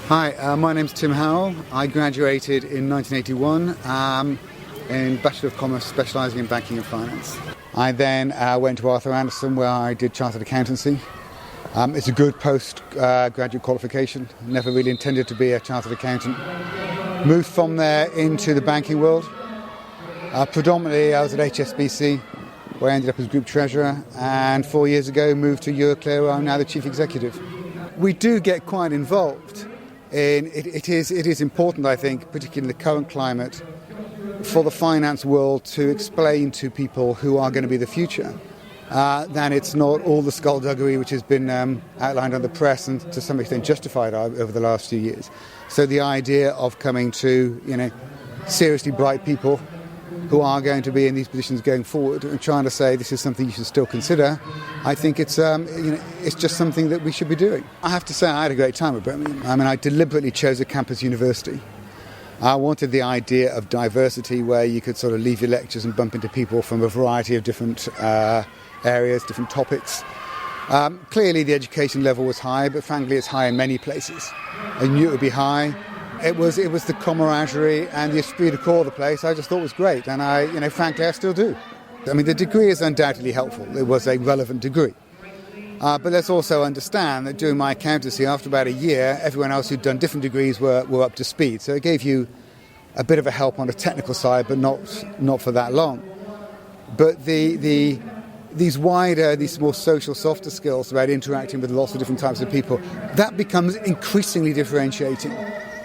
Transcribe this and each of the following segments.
Hi, my name's Tim Howell. I graduated in 1981 in Bachelor of Commerce, specialising in Banking and Finance. I then went to Arthur Andersen, where I did Chartered Accountancy. It's a good post-graduate qualification. Never really intended to be a Chartered Accountant. Moved from there into the banking world. Predominantly, I was at HSBC, where I ended up as Group Treasurer, and 4 years ago moved to Euroclear, where I'm now the Chief Executive. We do get quite involved. It is important, I think, particularly in the current climate, for the finance world to explain to people who are going to be the future that it's not all the skullduggery which has been outlined on the press and to some extent justified over the last few years. So the idea of coming to, seriously bright people who are going to be in these positions going forward and trying to say this is something you should still consider, I think it's just something that we should be doing. I have to say I had a great time at Birmingham. I deliberately chose a campus university. I wanted the idea of diversity where you could sort of leave your lectures and bump into people from a variety of different areas, different topics. Clearly the education level was high, but frankly it's high in many places. I knew it would be high. It was the camaraderie and the esprit de corps of the place I just thought was great, and frankly I still do. The degree is undoubtedly helpful. It was a relevant degree. But let's also understand that during my accountancy, after about a year, everyone else who'd done different degrees were up to speed. So it gave you a bit of a help on the technical side, but not for that long. But these more social, softer skills about interacting with lots of different types of people, that becomes increasingly differentiating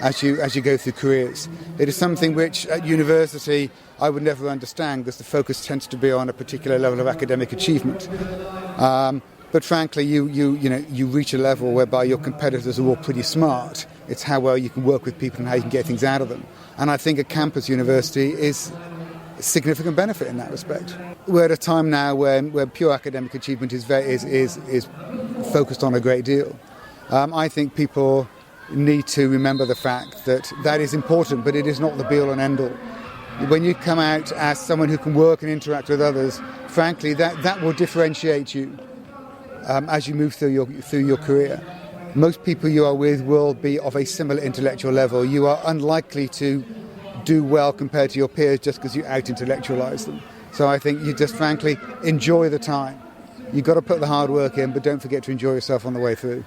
as you go through careers. It is something which at university I would never understand because the focus tends to be on a particular level of academic achievement. But frankly, you reach a level whereby your competitors are all pretty smart. It's how well you can work with people and how you can get things out of them. And I think a campus university is a significant benefit in that respect. We're at a time now where pure academic achievement is focused on a great deal. I think people need to remember the fact that is important, but it is not the be-all and end-all. When you come out as someone who can work and interact with others, frankly, that will differentiate you as you move through your career. Most people you are with will be of a similar intellectual level. You are unlikely to do well compared to your peers just because you out-intellectualize them. So I think you just frankly enjoy the time. You've got to put the hard work in, but don't forget to enjoy yourself on the way through.